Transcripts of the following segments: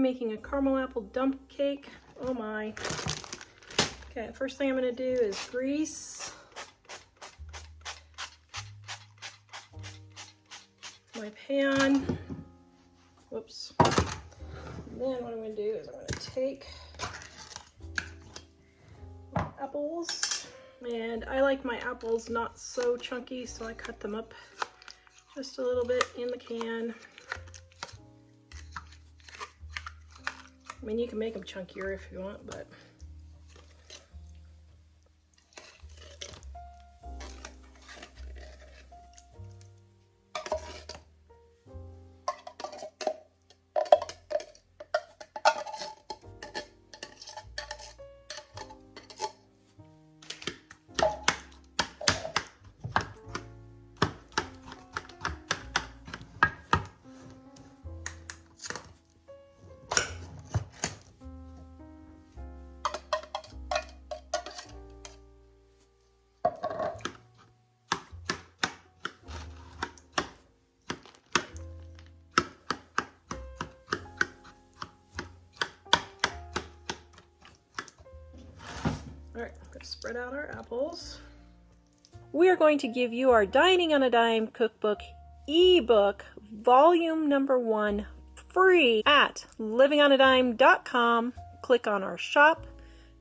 making a caramel apple dump cake. Oh my. Okay, first thing I'm gonna do is grease my pan. Whoops. And then what I'm gonna do is I'm gonna take my apples, and I like my apples not so chunky, so I cut them up just a little bit in the can. I mean, you can make them chunkier if you want, but all right, I'm gonna spread out our apples. We are going to give you our Dining on a Dime cookbook ebook, volume number 1, free at livingonadime.com. Click on our shop,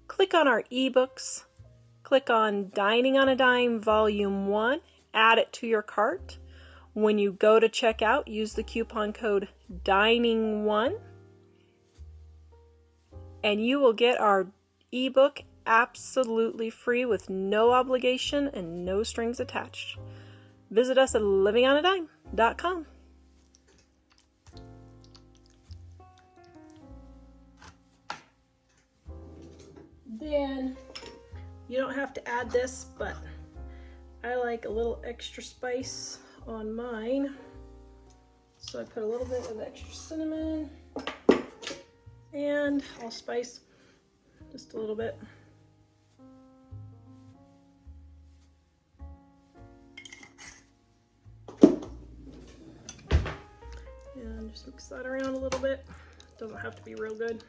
click on our ebooks, click on Dining on a Dime volume 1, add it to your cart. When you go to checkout, use the coupon code DINING1 and you will get our ebook absolutely free with no obligation and no strings attached. Visit us at livingonadime.com. Then you don't have to add this, but I like a little extra spice on mine. So I put a little bit of extra cinnamon and allspice, just a little bit. And just mix that around a little bit. Doesn't have to be real good.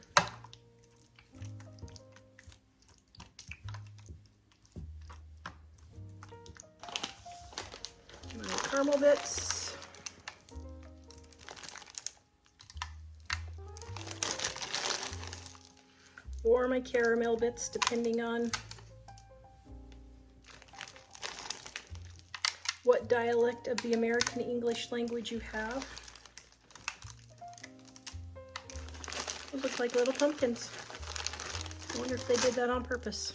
My caramel bits. Or my caramel bits, depending on what dialect of the American English language you have. They look like little pumpkins. I wonder if they did that on purpose.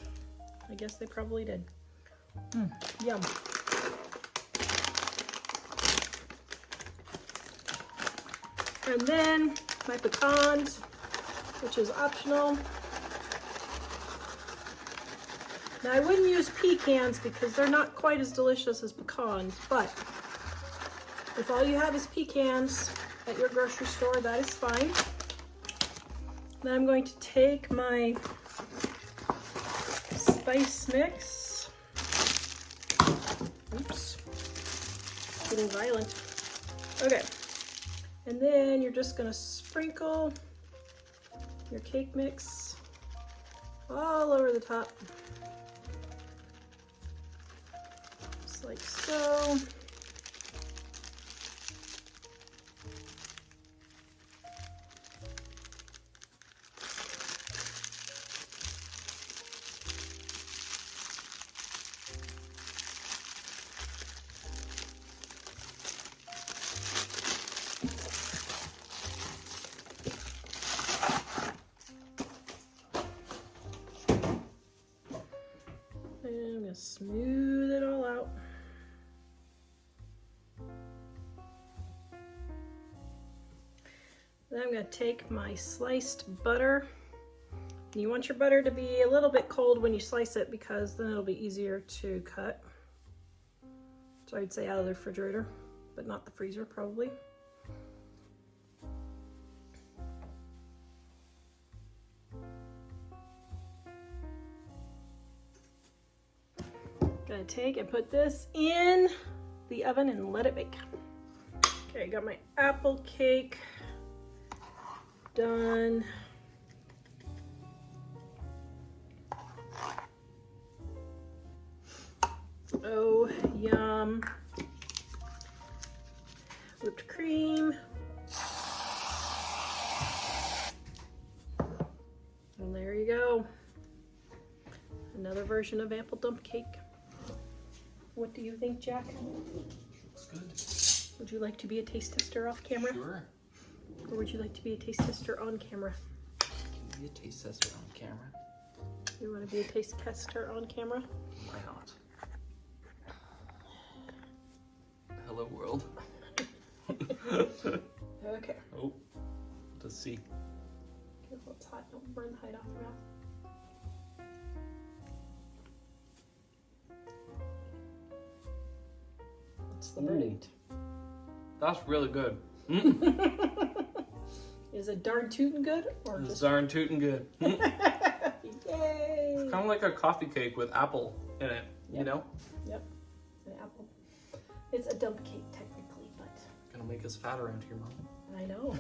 I guess they probably did. Yum. And then my pecans, which is optional. Now I wouldn't use pecans because they're not quite as delicious as pecans, but if all you have is pecans at your grocery store, that is fine. Then I'm going to take my spice mix. Oops, getting violent. Okay, and then you're just gonna sprinkle your cake mix all over the top. Just like so. And I'm gonna smooth it all out. Then I'm gonna take my sliced butter. And you want your butter to be a little bit cold when you slice it because then it'll be easier to cut. So I'd say out of the refrigerator, but not the freezer probably. Gonna take and put this in the oven and let it bake. Okay, got my apple cake done. Oh, yum. Whipped cream. And there you go. Another version of apple dump cake. What do you think, Jack? Looks good. Would you like to be a taste tester off camera? Sure. Or would you like to be a taste tester on camera? Can you be a taste tester on camera? You want to be a taste tester on camera? Why not? Hello, world. Okay. Oh, let's see. Careful, it's hot. Don't burn the hide off your mouth. What's the verdict? That's really good. Is it darn tootin' good? Or It's just darn tootin' good. Yay! Kind of like a coffee cake with apple in it, you know? Yep. An apple. It's a dump cake technically, but Gonna make us fat around here, Mom. I know.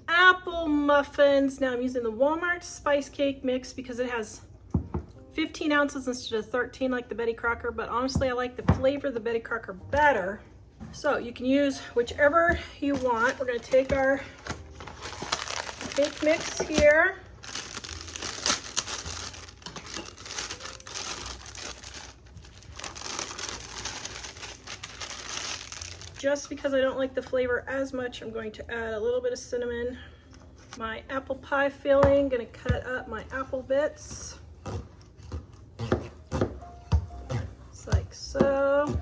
Apple muffins. Now I'm using the Walmart spice cake mix because it has 15 ounces instead of 13 like the Betty Crocker, but honestly I like the flavor of the Betty Crocker better. So you can use whichever you want. We're going to take our cake mix here. Just because I don't like the flavor as much, I'm going to add a little bit of cinnamon. My apple pie filling, gonna cut up my apple bits. Just like so.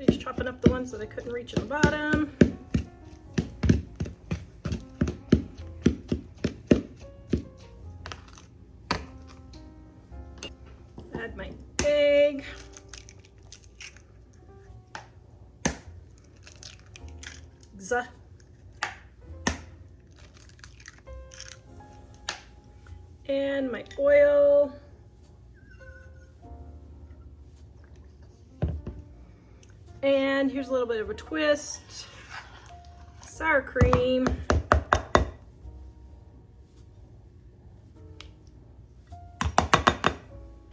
Just chopping up the ones that I couldn't reach at the bottom. Add my egg. And my oil. And here's a little bit of a twist. Sour cream.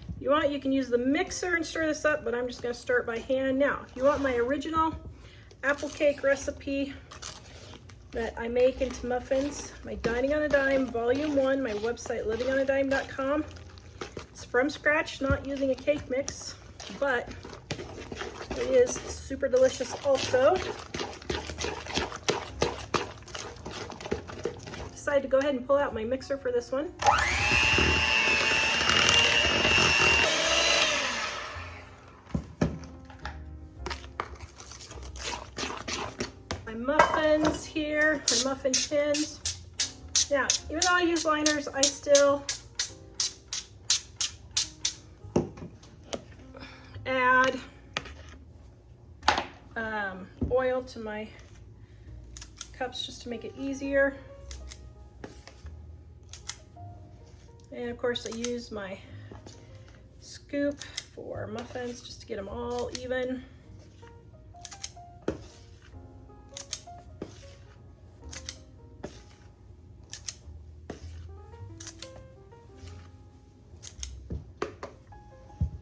If you want, you can use the mixer and stir this up, but I'm just going to stir it by hand. Now, if you want my original apple cake recipe that I make into muffins, my Dining on a Dime Volume 1, my website livingonadime.com. It's from scratch, not using a cake mix, but it is super delicious also. Decided to go ahead and pull out my mixer for this one. My muffins here, my muffin tins. Now, even though I use liners, I still add oil to my cups just to make it easier. And of course I use my scoop for muffins just to get them all even.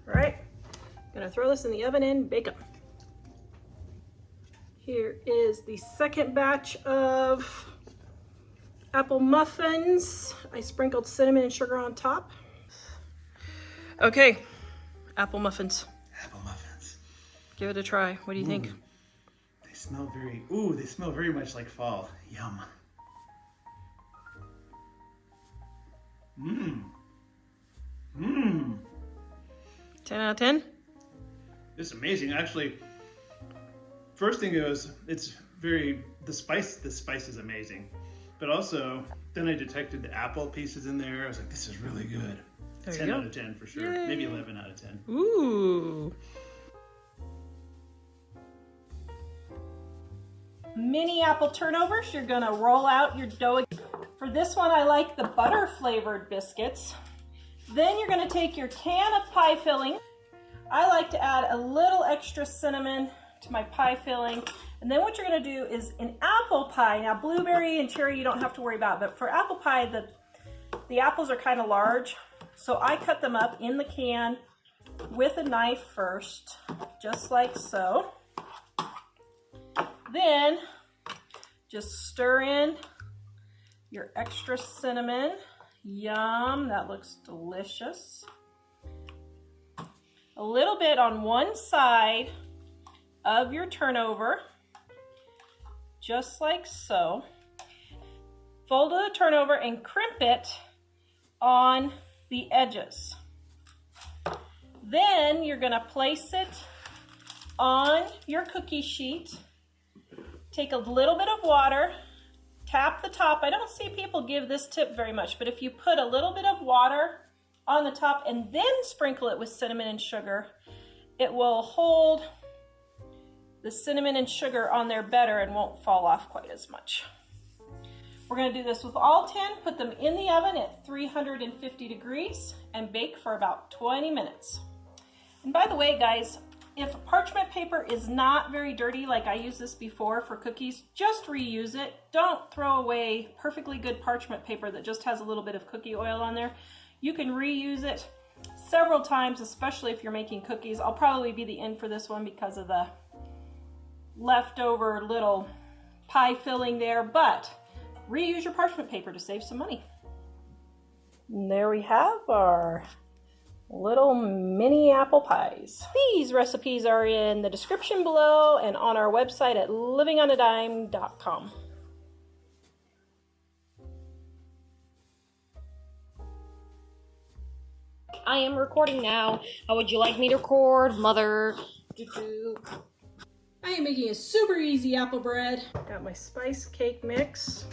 All right, gonna throw this in the oven and bake them. Here is the second batch of apple muffins. I sprinkled cinnamon and sugar on top. Okay, apple muffins. Apple muffins. Give it a try. What do you think? They smell very much like fall. Yum. Mmm. Mmm. 10 out of 10? This is amazing. Actually, first thing is, the spice is amazing. But also, then I detected the apple pieces in there. I was like, this is really good. There you 10 go. out of 10 for sure. Yay. Maybe 11 out of 10. Ooh. mini apple turnovers. You're gonna roll out your dough. For this one, I like the butter flavored biscuits. Then you're gonna take your can of pie filling. I like to add a little extra cinnamon to my pie filling. And then what you're gonna do is an apple pie. Now blueberry and cherry you don't have to worry about, but for apple pie, the apples are kind of large. So I cut them up in the can with a knife first, just like so. Then just stir in your extra cinnamon. Yum, that looks delicious. A little bit on one side of your turnover, just like so. Fold the turnover and crimp it on the edges. Then you're gonna place it on your cookie sheet. Take a little bit of water, tap the top. I don't see people give this tip very much, but if you put a little bit of water on the top and then sprinkle it with cinnamon and sugar, it will hold the cinnamon and sugar on there better and won't fall off quite as much. We're gonna do this with all 10, put them in the oven at 350 degrees and bake for about 20 minutes. And by the way, guys, if parchment paper is not very dirty, like I used this before for cookies, just reuse it. Don't throw away perfectly good parchment paper that just has a little bit of cookie oil on there. You can reuse it several times, especially if you're making cookies. I'll probably be the end for this one because of the leftover little pie filling there, but reuse your parchment paper to save some money. And there we have our little mini apple pies. These recipes are in the description below and on our website at livingonadime.com. I am recording now. How would you like me to record, Mother? I am making a super easy apple bread. Got my spice cake mix.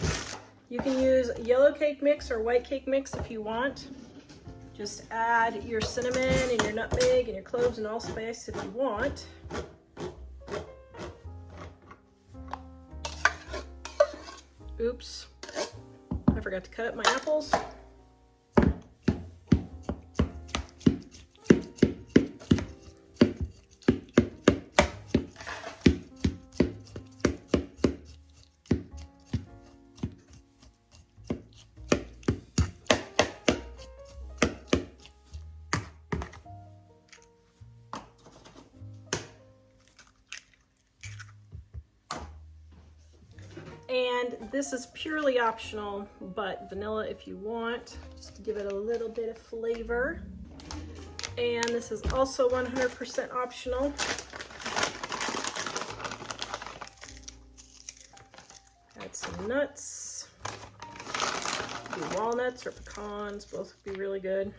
You can use yellow cake mix or white cake mix if you want. Just add your cinnamon and your nutmeg and your cloves and allspice if you want. Oops, I forgot to cut up my apples. And this is purely optional, but vanilla if you want, just to give it a little bit of flavor. And this is also 100% optional. Add some nuts. Do walnuts or pecans, both would be really good.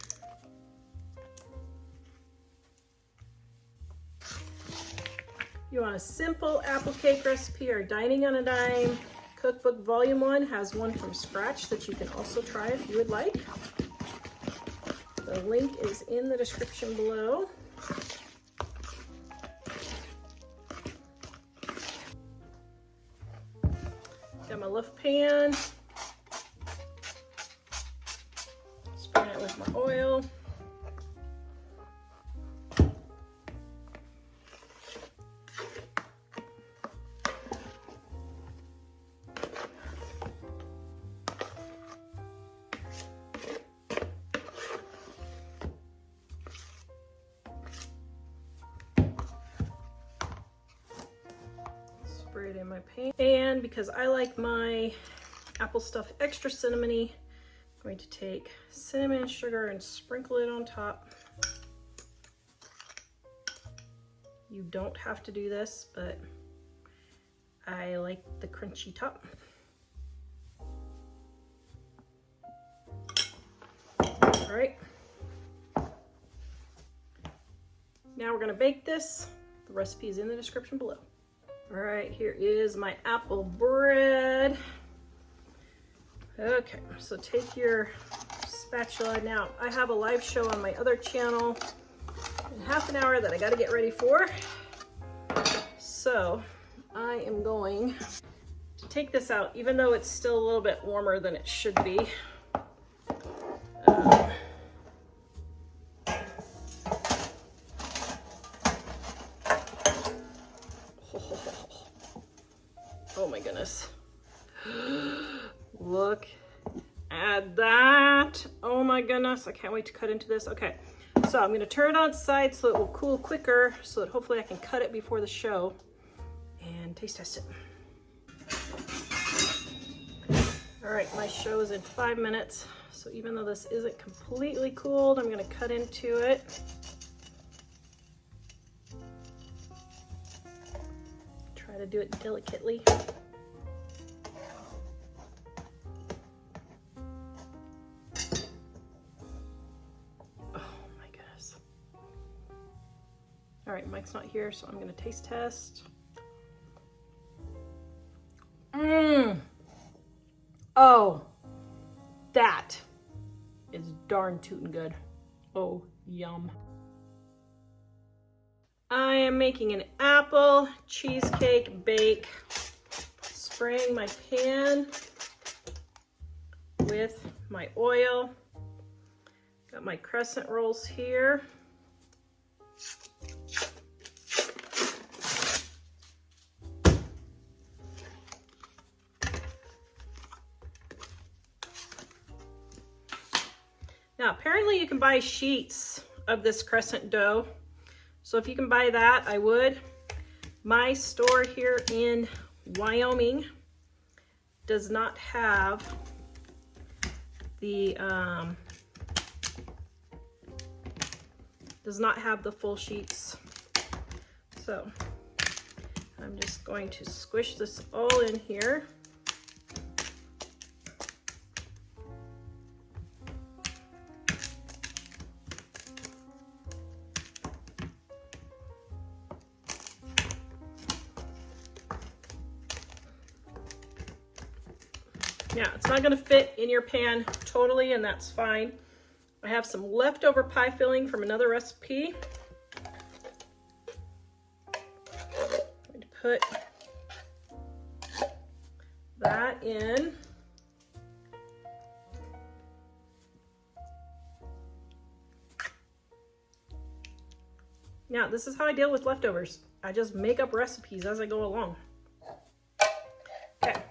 You want a simple apple cake recipe or Dining on a Dime Cookbook Volume 1 has one from scratch that you can also try if you would like. The link is in the description below. Got my loaf pan. Spread it with my oil. It in my pan, and because I like my apple stuff extra cinnamony, I'm going to take cinnamon and sugar and sprinkle it on top. You don't have to do this, but I like the crunchy top. All right, now we're going to bake this. The recipe is in the description below. All right, here is my apple bread. Okay, so take your spatula. Now, I have a live show on my other channel in half an hour that I gotta get ready for. So, I am going take this out, even though it's still a little bit warmer than it should be. Oh my goodness. Look at that. Oh my goodness. I can't wait to cut into this. Okay, so I'm going to turn it on its side so it will cool quicker, so that hopefully I can cut it before the show and taste test it. All right, my show is in 5 minutes. So even though this isn't completely cooled, I'm going to cut into it. Try to do it delicately. All right, Mike's not here, so I'm gonna taste test. Oh, that is darn tootin' good. Oh, yum. I am making an apple cheesecake bake. Spraying my pan with my oil. Got my crescent rolls here. Now, apparently you can buy sheets of this crescent dough. So if you can buy that, I would. My store here in Wyoming does not have the full sheets. So I'm just going to squish this all in here. Yeah, it's not going to fit in your pan totally, and that's fine. I have some leftover pie filling from another recipe. I'm going to put that in. Now, this is how I deal with leftovers. I just make up recipes as I go along. Okay.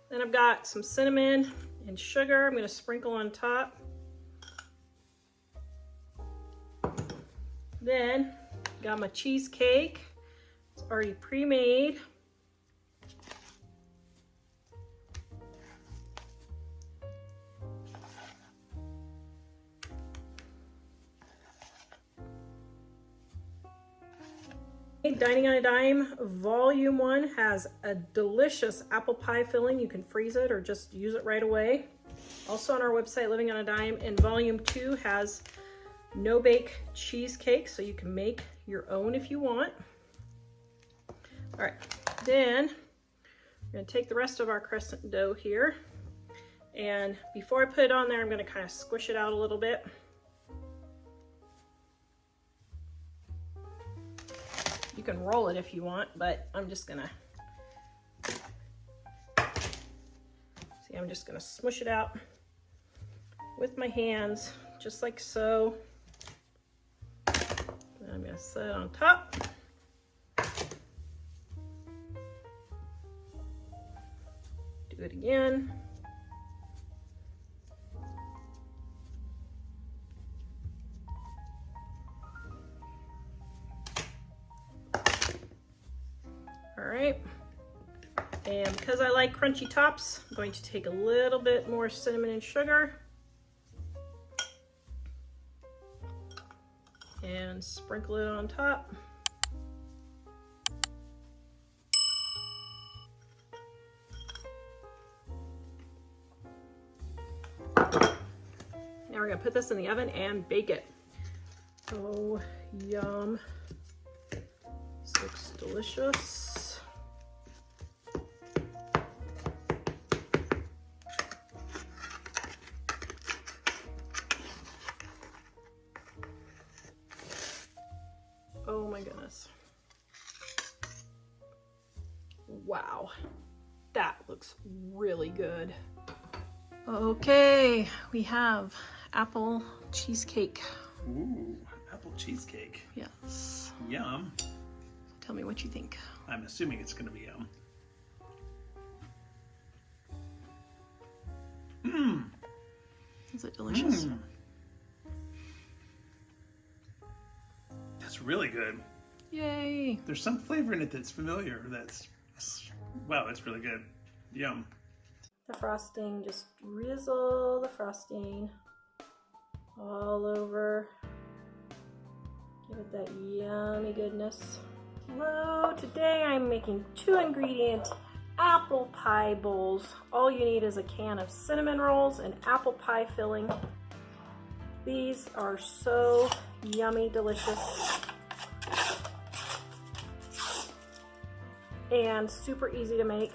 Then I've got some cinnamon and sugar I'm going to sprinkle on top. Then got my cheesecake. It's already pre-made. Dining on a Dime Volume 1 has a delicious apple pie filling. You can freeze it or just use it right away. Also on our website, Living on a Dime, and Volume 2 has no-bake cheesecake, so you can make your own if you want. All right, then I'm going to take the rest of our crescent dough here, and before I put it on there, I'm going to kind of squish it out a little bit. You can roll it if you want, but I'm just gonna smush it out with my hands, just like so. Then I'm gonna set it on top. Do it again. All right, and because I like crunchy tops, I'm going to take a little bit more cinnamon and sugar and sprinkle it on top. Now we're gonna put this in the oven and bake it. Oh, yum. This looks delicious. Oh my goodness. Wow. That looks really good. Okay, we have apple cheesecake. Ooh, apple cheesecake. Yes. Yum. Tell me what you think. I'm assuming it's gonna be yum. Mmm. Is it delicious? That's really good. Yay. There's some flavor in it that's familiar. Wow, that's really good. Yum. The frosting, just drizzle the frosting all over. Give it that yummy goodness. Hello, today I'm making 2-ingredient apple pie bowls. All you need is a can of cinnamon rolls and apple pie filling. These are so yummy, delicious, and super easy to make.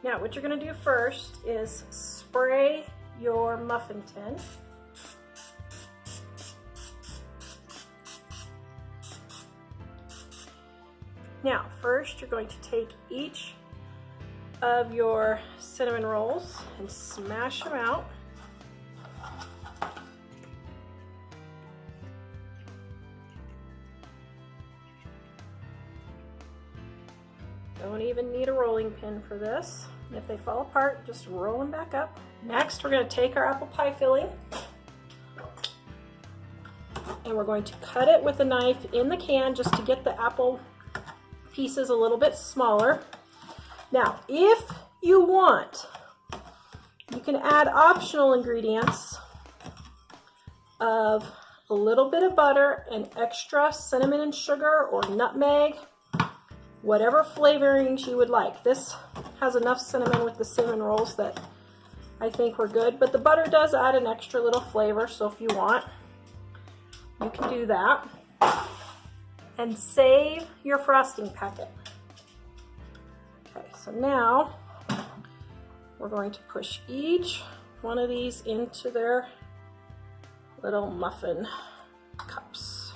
Now, what you're going to do first is spray your muffin tin. Now, first you're going to take each of your cinnamon rolls and smash them out. Don't even need a rolling pin for this. If they fall apart, just roll them back up. Next, we're going to take our apple pie filling and we're going to cut it with a knife in the can just to get the apple pieces a little bit smaller. Now, if you want, you can add optional ingredients of a little bit of butter and extra cinnamon and sugar or nutmeg, whatever flavorings you would like. This has enough cinnamon with the cinnamon rolls that I think we're good, but the butter does add an extra little flavor, so if you want, you can do that. And save your frosting packet. Okay, so now we're going to push each one of these into their little muffin cups.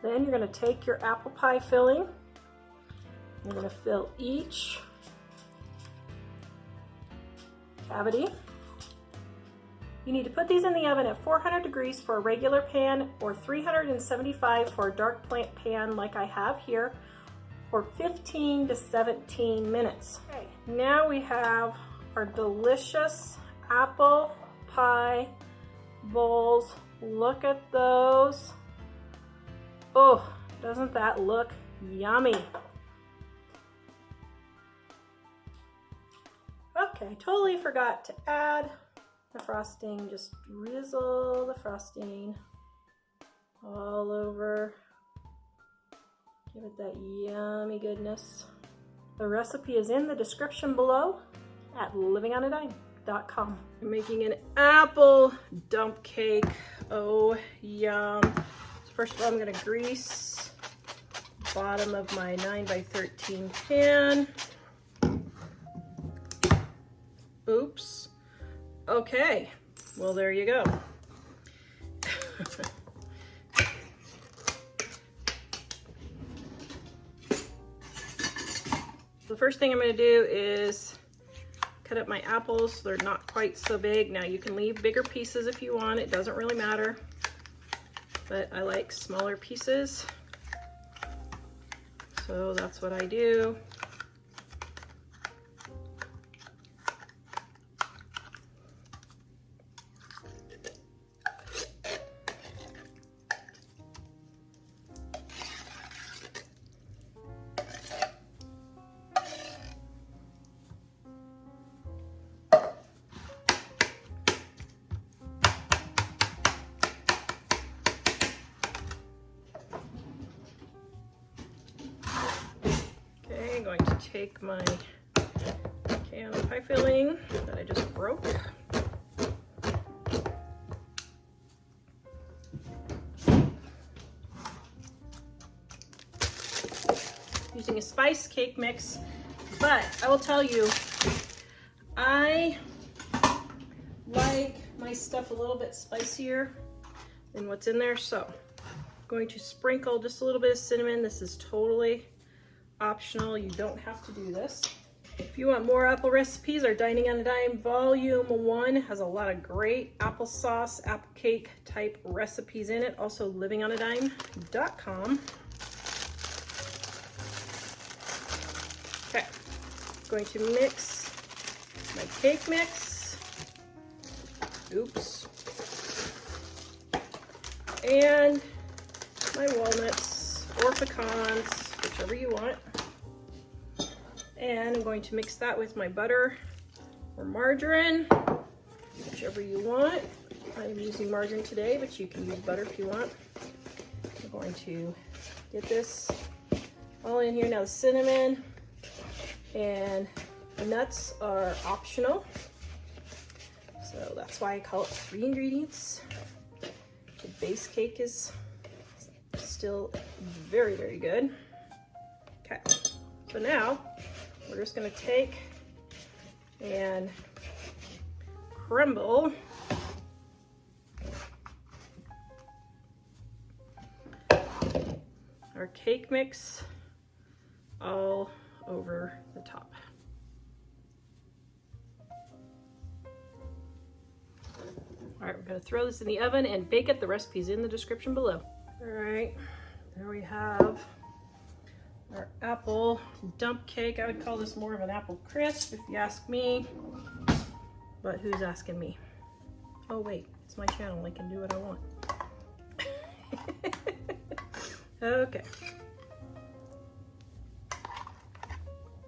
Then you're going to take your apple pie filling. You're going to fill each cavity. You need to put these in the oven at 400 degrees for a regular pan or 375 for a dark plant pan like I have here for 15 to 17 minutes. Okay, now we have our delicious apple pie bowls. Look at those. Oh, doesn't that look yummy? Okay, I totally forgot to add the frosting. Just drizzle the frosting all over. Give it that yummy goodness. The recipe is in the description below at livingonadime.com. I'm making an apple dump cake. Oh, yum. So first of all, I'm going to grease the bottom of my 9x13 pan. Oops. Okay, well, there you go. The first thing I'm going to do is cut up my apples so they're not quite so big. Now you can leave bigger pieces if you want, it doesn't really matter, but I like smaller pieces, so that's what I do. I'm going to take my can of pie filling that I just broke. Using a spice cake mix, but I will tell you, I like my stuff a little bit spicier. in what's in there. So I'm going to sprinkle just a little bit of cinnamon. This is totally optional. You don't have to do this. If you want more apple recipes, our Dining on a Dime Volume 1 has a lot of great applesauce, apple cake type recipes in it. Also livingonadime.com. Okay, going to mix my cake mix. Oops. And my walnuts or pecans, whichever you want. And I'm going to mix that with my butter or margarine, whichever you want. I'm using margarine today, but you can use butter if you want. I'm going to get this all in here. Now the cinnamon and the nuts are optional. So that's why I call it 3 ingredients. The base cake is still very, very good. Okay, so now we're just gonna take and crumble our cake mix all over the top. All right, we're gonna throw this in the oven and bake it. The recipe's in the description below. All right, there we have our apple dump cake. I would call this more of an apple crisp if you ask me, but who's asking me? Oh wait, it's my channel, I can do what I want. Okay.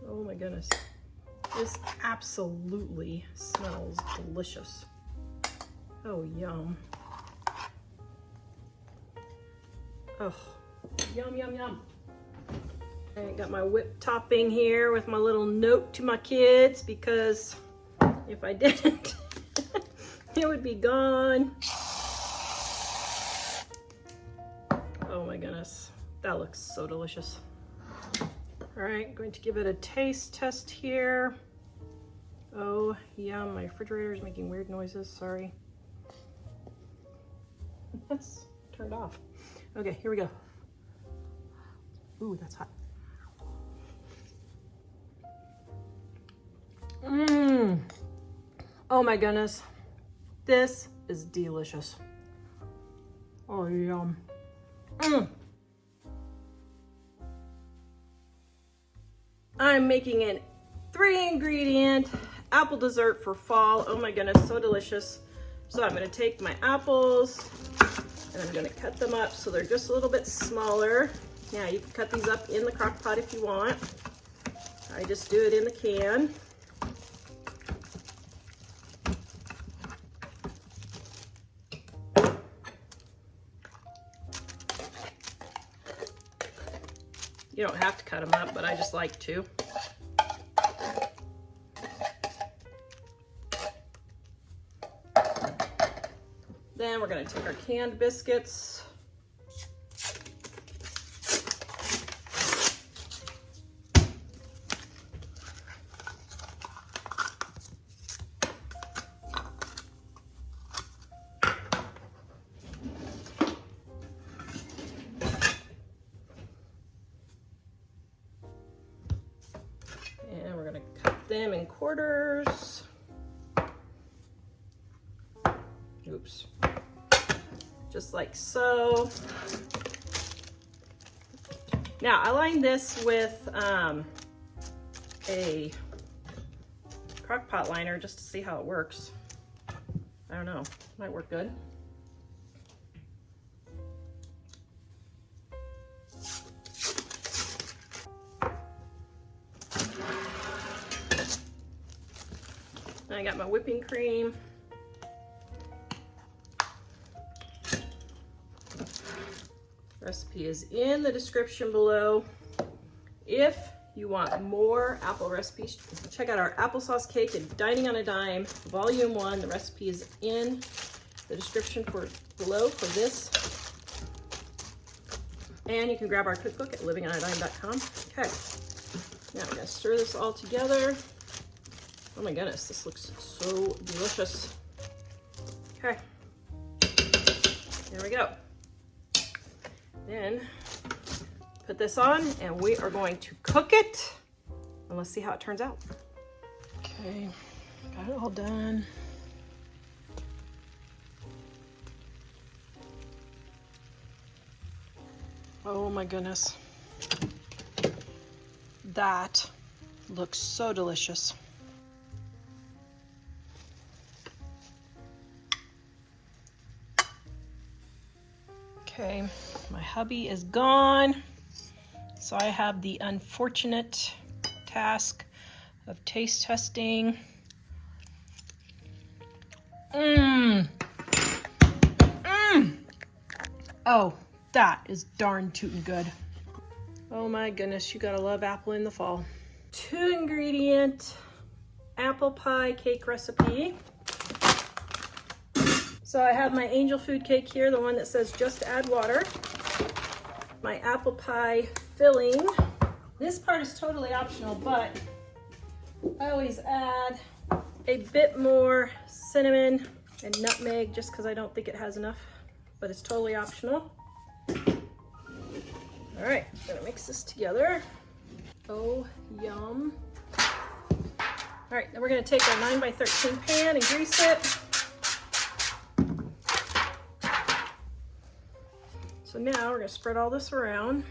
Oh my goodness. This absolutely smells delicious. Oh, yum. Oh, yum, yum, yum. I got my whipped topping here with my little note to my kids, because if I didn't, it would be gone. Oh my goodness, that looks so delicious. All right, I'm going to give it a taste test here. Oh, yum, my refrigerator is making weird noises, sorry. That's turned off. Okay, here we go. Ooh, that's hot. Mmm. Oh my goodness. This is delicious. Oh, yum. Mmm. I'm making an 3-ingredient apple dessert for fall. Oh my goodness, so delicious. So I'm gonna take my apples and I'm gonna cut them up so they're just a little bit smaller. Now you can cut these up in the crock pot if you want. I just do it in the can. You don't have to cut them up, but I just like to. Then we're going to take our canned biscuits. And we're going to cut them in quarters. Oops. Just like so. Now I line this with a Crockpot liner just to see how it works. I don't know, might work good. And I got my whipping cream. Recipe is in the description below. If you want more apple recipes, check out our applesauce cake at Dining on a Dime, Volume 1. The recipe is in the description below for this. And you can grab our cookbook at livingonadime.com. Okay, now we're gonna stir this all together. Oh my goodness, this looks so delicious. Okay, There we go. Then put this on and we are going to cook it. And let's see how it turns out. Okay, got it all done. Oh my goodness. That looks so delicious. Okay, my hubby is gone, so I have the unfortunate task of taste testing. Oh, that is darn tootin' good. Oh my goodness, you gotta love apple in the fall. 2-ingredient apple pie cake recipe. So I have my angel food cake here, the one that says just add water. My apple pie filling. This part is totally optional, but I always add a bit more cinnamon and nutmeg just because I don't think it has enough, but it's totally optional. All right, gonna mix this together. Oh, yum. All right, then we're gonna take our 9x13 pan and grease it. So now we're gonna spread all this around.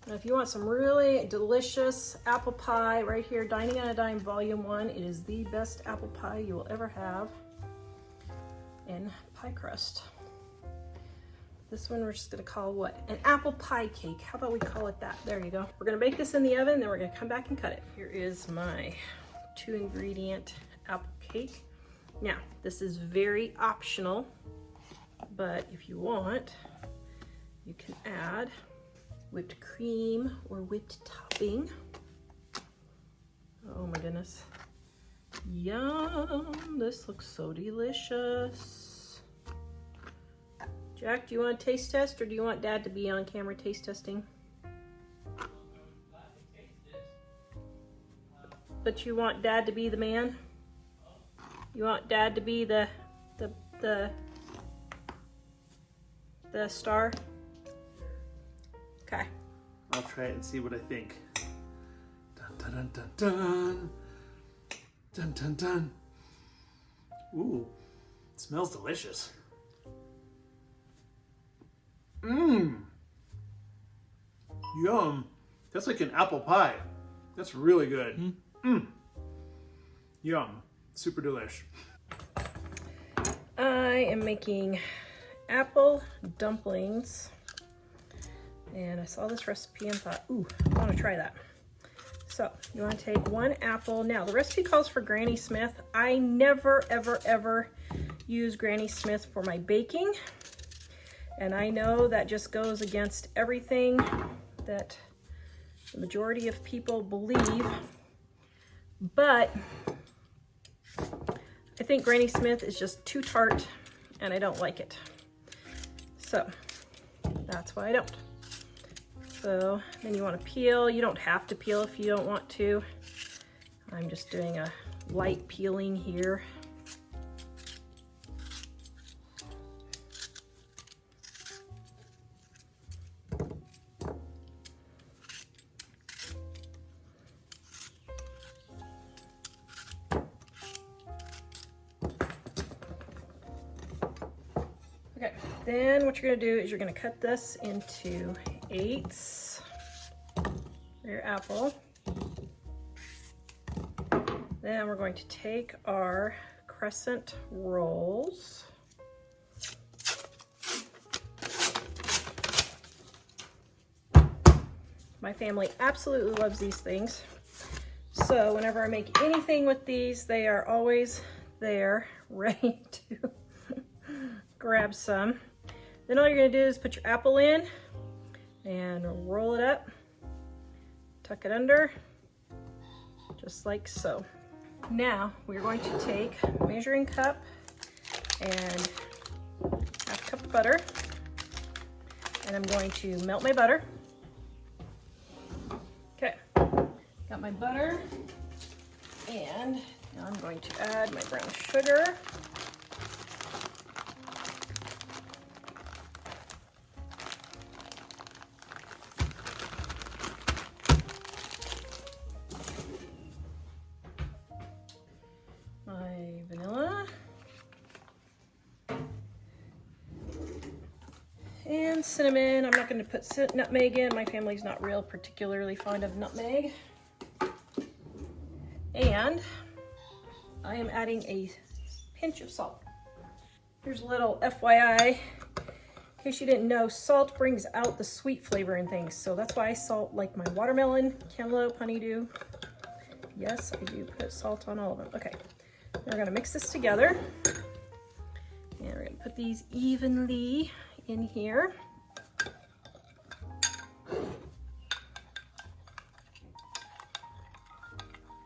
Now if you want some really delicious apple pie, right here, Dining on a Dime Volume 1, it is the best apple pie you will ever have in pie crust. This one we're just gonna call what? An apple pie cake. How about we call it that? There you go. We're gonna bake this in the oven, then we're gonna come back and cut it. Here is my 2-ingredient apple cake. Now, this is very optional, but if you want, you can add whipped cream or whipped topping. Oh my goodness. Yum, this looks so delicious. Jack, do you want a taste test or do you want Dad to be on camera taste testing? But you want Dad to be the man? You want Dad to be the star? Okay. I'll try it and see what I think. Dun dun dun dun dun. Dun dun dun. Ooh, it smells delicious. Mmm. Yum. That's like an apple pie. That's really good. Mmm. Yum. Super delish. I am making apple dumplings. And I saw this recipe and thought, ooh, I want to try that. So you want to take 1 apple. Now the recipe calls for Granny Smith. I never, ever, ever use Granny Smith for my baking. And I know that just goes against everything that the majority of people believe. But I think Granny Smith is just too tart and I don't like it. So that's why I don't. So then you want to peel. You don't have to peel if you don't want to. I'm just doing a light peeling here. Okay, then what you're going to do is you're going to cut this into 8s for your apple. Then we're going to take our crescent rolls. My family absolutely loves these things. So whenever I make anything with these, they are always there, ready to grab some. Then all you're going to do is put your apple in and roll it up, tuck it under, just like so. Now we're going to take a measuring cup and half a cup of butter, and I'm going to melt my butter. Okay, got my butter, and now I'm going to add my brown sugar. And cinnamon. I'm not going to put nutmeg in. My family's not real particularly fond of nutmeg. And I am adding a pinch of salt. Here's a little FYI. In case you didn't know, salt brings out the sweet flavor in things. So that's why I salt like my watermelon, cantaloupe, honeydew. Yes, I do put salt on all of them. Okay, we're gonna mix this together. And we're gonna put these evenly in here.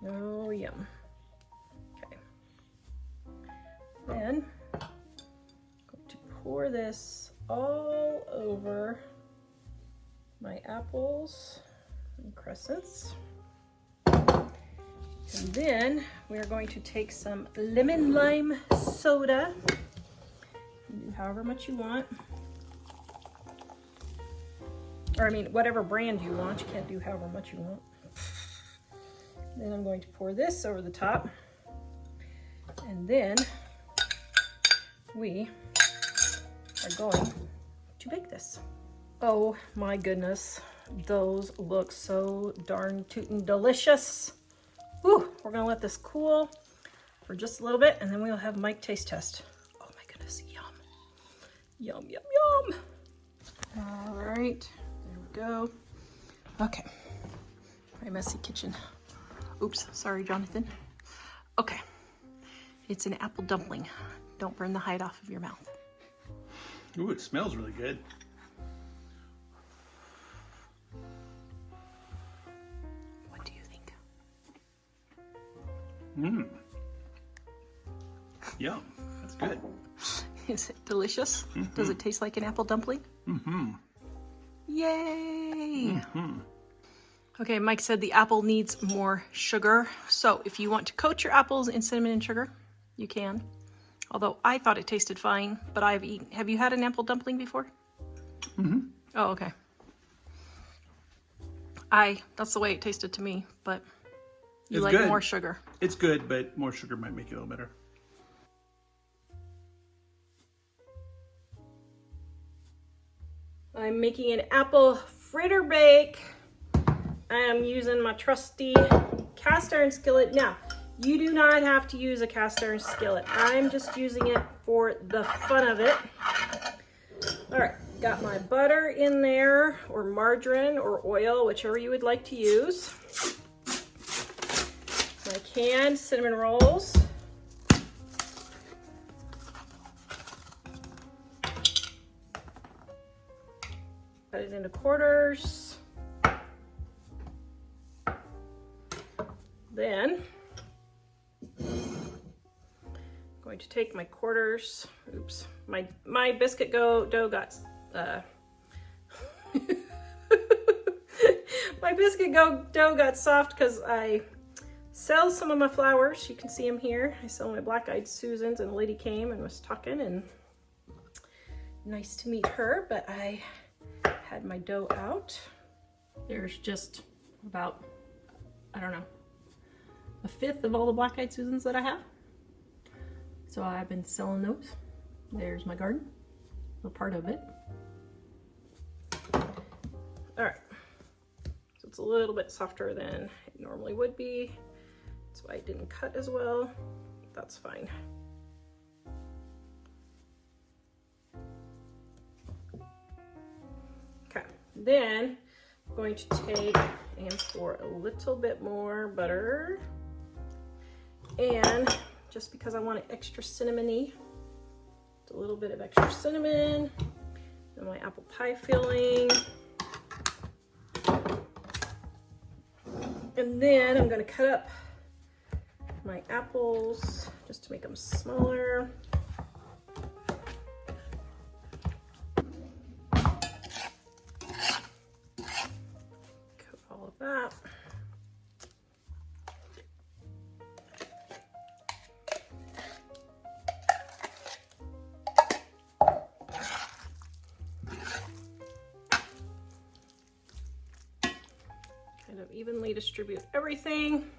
Oh, yum. Okay. Then I'm going to pour this all over my apples and crescents. And then we are going to take some lemon lime soda. You do however much you want. Or I mean, whatever brand you want. You can't do however much you want. Then I'm going to pour this over the top. And then we are going to bake this. Oh my goodness, those look so darn tootin' delicious. Whew, we're gonna let this cool for just a little bit and then we'll have Mike taste test. Oh my goodness, yum. Yum, yum, yum. All right, there we go. Okay, my messy kitchen. Oops, sorry, Jonathan. Okay, it's an apple dumpling. Don't burn the hide off of your mouth. Ooh, it smells really good. What do you think? Mmm. Yum, that's good. Is it delicious? Mm-hmm. Does it taste like an apple dumpling? Mm-hmm. Yay! Mm-hmm. Okay, Mike said the apple needs more sugar. So if you want to coat your apples in cinnamon and sugar, you can. Although I thought it tasted fine, but have you had an apple dumpling before? Mm-hmm. Oh, okay. That's the way it tasted to me, but you like good. More sugar. It's good, but more sugar might make it a little better. I'm making an apple fritter bake. I am using my trusty cast iron skillet. Now, you do not have to use a cast iron skillet. I'm just using it for the fun of it. All right, got my butter in there, or margarine, or oil, whichever you would like to use. My canned cinnamon rolls. Cut it into quarters. Then I'm going to take my quarters. Oops, my biscuit dough got my biscuit dough got soft because I sell some of my flowers. You can see them here. I sell my black-eyed Susans, and a lady came and was talking, and nice to meet her. But I had my dough out. There's just about, I don't know, a fifth of all the black-eyed Susans that I have. So I've been selling those. There's my garden, a part of it. All right, so it's a little bit softer than it normally would be. That's why it didn't cut as well. That's fine. Okay, then I'm going to take and pour a little bit more butter. And just because I want it extra cinnamony, a little bit of extra cinnamon, and my apple pie filling. And then I'm going to cut up my apples just to make them smaller. Coat all of that. Kind of evenly distribute everything.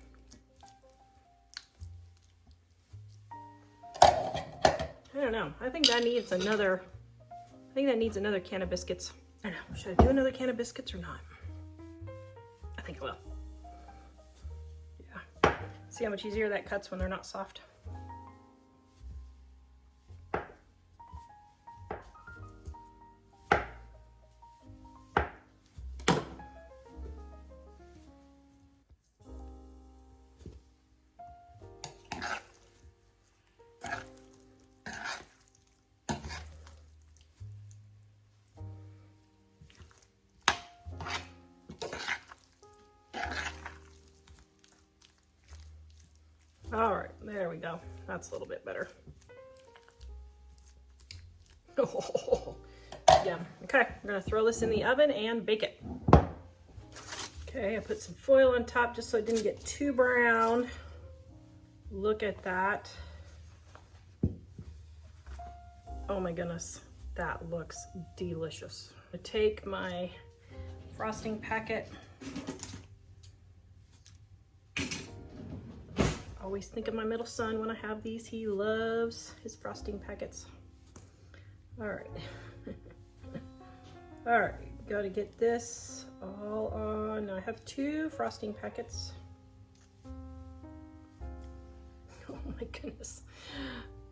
I don't know. I think that needs another think that needs another can of biscuits. I don't know, should I do another can of biscuits or not? I think I will. Yeah. See how much easier that cuts when they're not soft? All right, there we go. That's a little bit better. Oh, yum. Okay, we're gonna throw this in the oven and bake it. Okay, I put some foil on top just so it didn't get too brown. Look at that. Oh my goodness, that looks delicious. I take my frosting packet. Always think of my middle son when I have these. He loves his frosting packets. All right. All right, gotta get this all on. I have 2 frosting packets. Oh my goodness.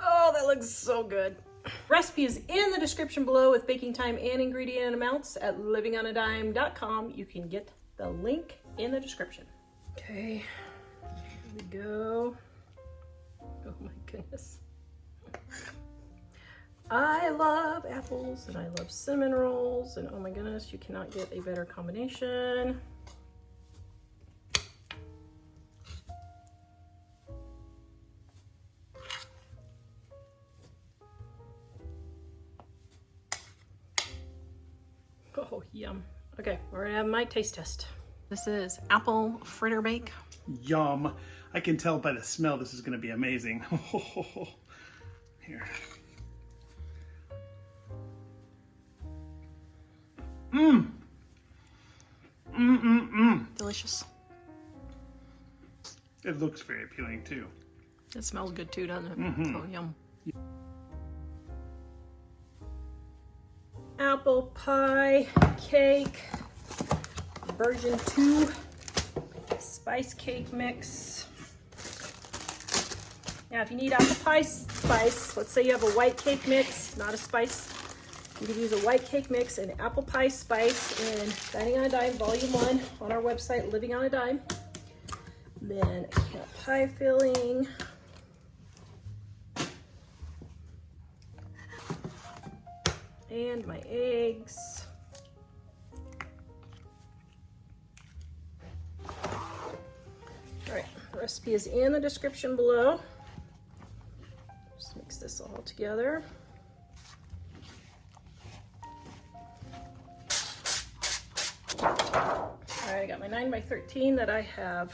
Oh, that looks so good. Recipe is in the description below with baking time and ingredient amounts at livingonadime.com. You can get the link in the description. Okay. We go. Oh my goodness. I love apples and I love cinnamon rolls, and oh my goodness, you cannot get a better combination. Oh, yum. Okay, we're gonna have my taste test. This is apple fritter bake. Yum. I can tell by the smell this is going to be amazing. Here. Mmm. Delicious. It looks very appealing too. It smells good too, doesn't it? Mm-hmm. Oh, yum. Apple pie cake, version 2, spice cake mix. Now, if you need apple pie spice, let's say you have a white cake mix, not a spice, you could use a white cake mix and apple pie spice in Dining on a Dime Volume 1 on our website, Living on a Dime. Then a can of pie filling. And my eggs. All right, the recipe is in the description below. Just mix this all together. All right, I got my 9 by 13 that I have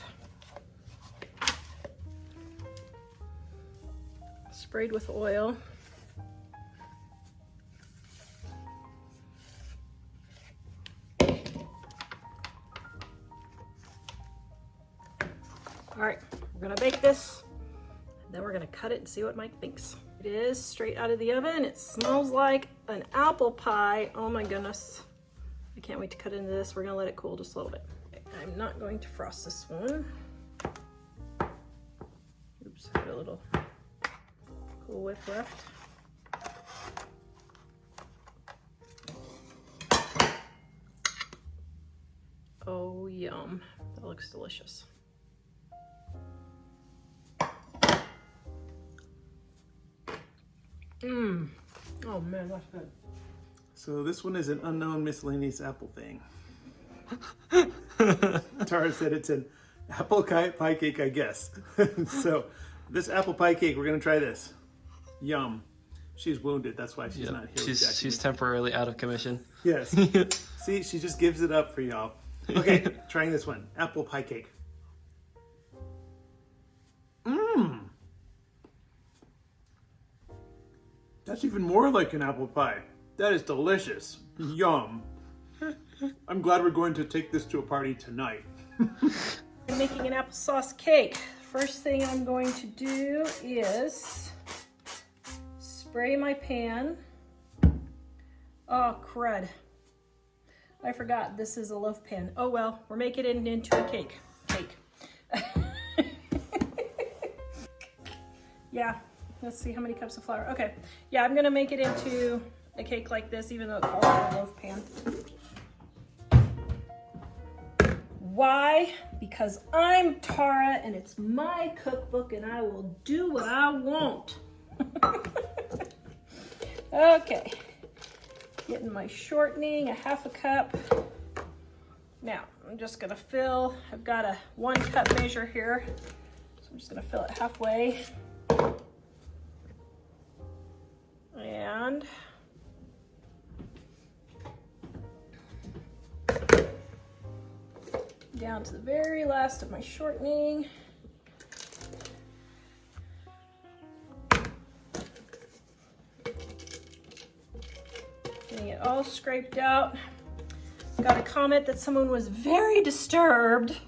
sprayed with oil. All right, we're gonna bake this, and then we're gonna cut it and see what Mike thinks. It is straight out of the oven. It smells like an apple pie. Oh my goodness. I can't wait to cut into this. We're gonna let it cool just a little bit. I'm not going to frost this one. Oops, I got a little Cool Whip left. Oh, yum. That looks delicious. Mmm. Oh man, that's good. So this one is an unknown miscellaneous apple thing. Tara said it's an apple pie cake, I guess. So this apple pie cake, we're gonna try this. Yum. She's wounded, that's why she's not here. She's temporarily out of commission. Yes. See, she just gives it up for y'all. Okay, trying this one. Apple pie cake. Mmm. That's even more like an apple pie. That is delicious. Yum. I'm glad we're going to take this to a party tonight. I'm making an applesauce cake. First thing I'm going to do is spray my pan. Oh, crud. I forgot this is a loaf pan. Oh well, we're making it into a cake. Yeah, let's see how many cups of flour. Okay, yeah, I'm gonna make it into a cake like this, even though it calls for a loaf pan. Why? Because I'm Tara and it's my cookbook and I will do what I want. Okay, getting my shortening, a half a cup. Now, I'm just gonna fill, I've got a 1 cup measure here, so I'm just gonna fill it halfway. And down to the very last of my shortening. Getting it all scraped out. Got a comment that someone was very disturbed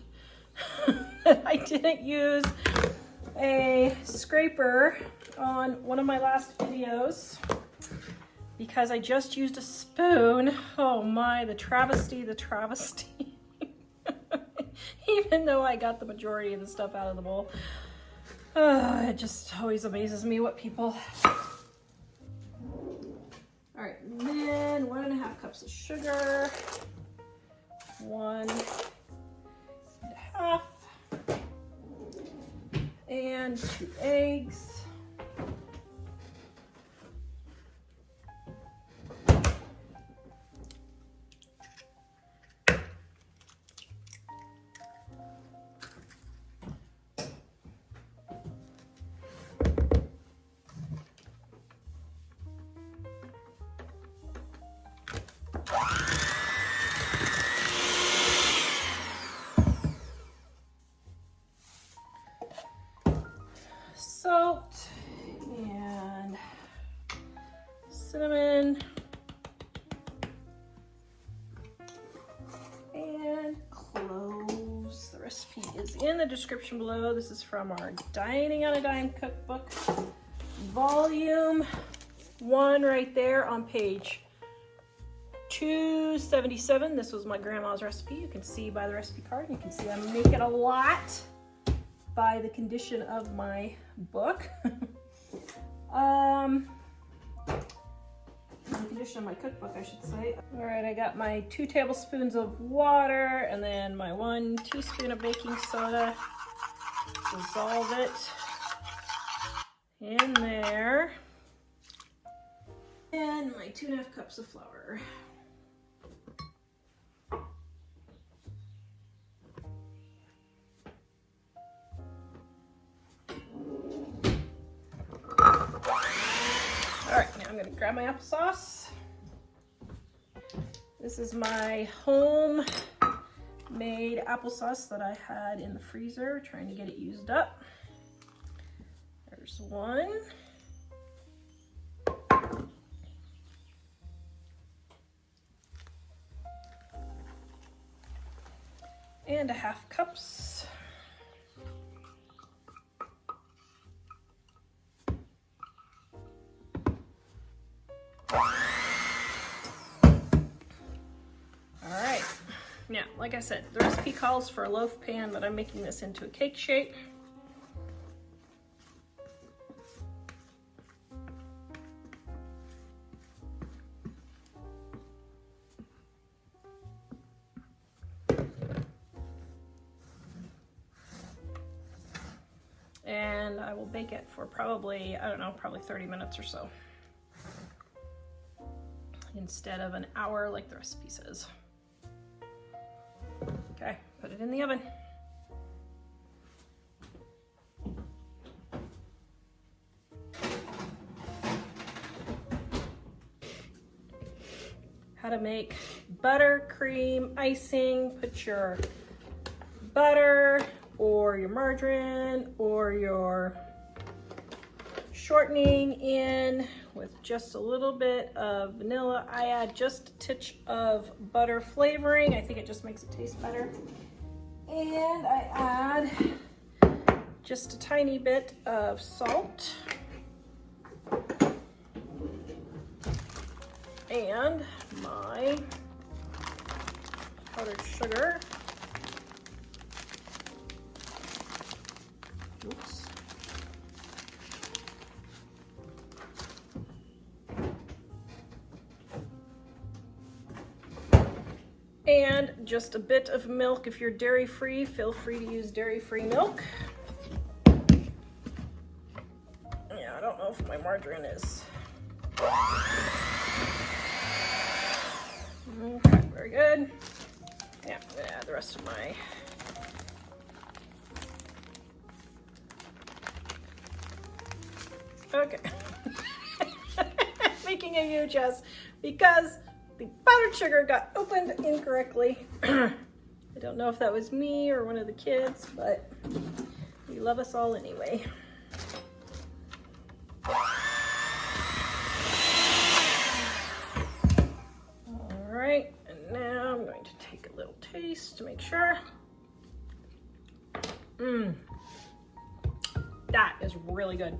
that I didn't use a scraper on one of my last videos because I just used a spoon. Oh my, the travesty, the travesty. Even though I got the majority of the stuff out of the bowl. It just always amazes me what people... All right, and then 1.5 cups of sugar. 1.5. And 2 eggs. Salt and cinnamon and cloves. The recipe is in the description below. This is from our Dining on a Dime cookbook, volume 1, right there on page 277. This was my grandma's recipe. You can see by the recipe card. You can see I'm making a lot by the condition of my book. The condition of my cookbook, I should say. All right, I got my 2 tablespoons of water and then my 1 teaspoon of baking soda. Dissolve it in there. And my 2.5 cups of flour. I'm gonna grab my applesauce. This is my homemade applesauce that I had in the freezer, trying to get it used up. There's 1. And 1/2 cups. Now, like I said, the recipe calls for a loaf pan, but I'm making this into a cake shape. And I will bake it for probably, I don't know, probably 30 minutes or so, instead of an hour like the recipe says. Okay, put it in the oven. How to make buttercream icing. Put your butter or your margarine or your shortening in with just a little bit of vanilla. I add just a touch of butter flavoring. I think it just makes it taste better. And I add just a tiny bit of salt and my powdered sugar. Oops. And just a bit of milk. If you're dairy-free, feel free to use dairy-free milk. Yeah, I don't know if my margarine is. Okay, very good. Yeah, I'm gonna add the rest of my okay. Making a huge mess because the powdered sugar got opened incorrectly. I don't know if that was me or one of the kids, but we love us all anyway. All right, and now I'm going to take a little taste to make sure. That is really good.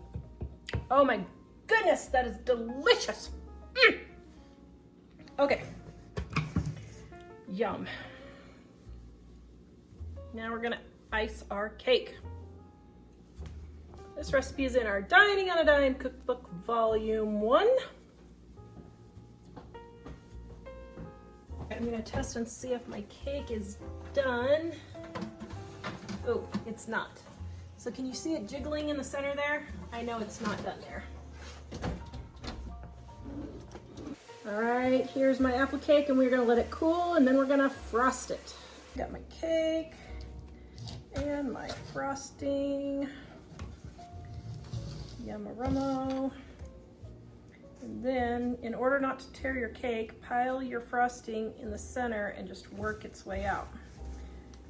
Oh my goodness, that is delicious. Okay. Yum. Now we're gonna ice our cake. This recipe is in our Dining on a Dime Cookbook Volume 1. I'm gonna test and see if my cake is done. Oh, it's not. So can you see it jiggling in the center there? I know it's not done there. All right, here's my apple cake, and we're gonna let it cool, and then we're gonna frost it. Got my cake and my frosting. Yummarummo. And then, in order not to tear your cake, pile your frosting in the center and just work its way out.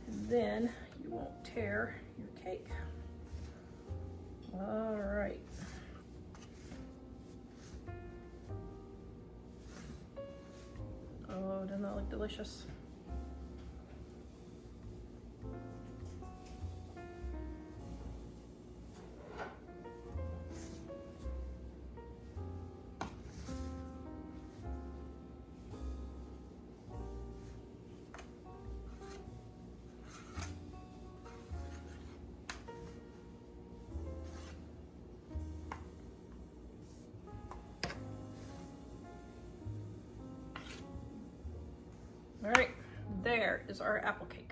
And then you won't tear your cake. All right. Oh, doesn't that look delicious? All right, there is our apple cake.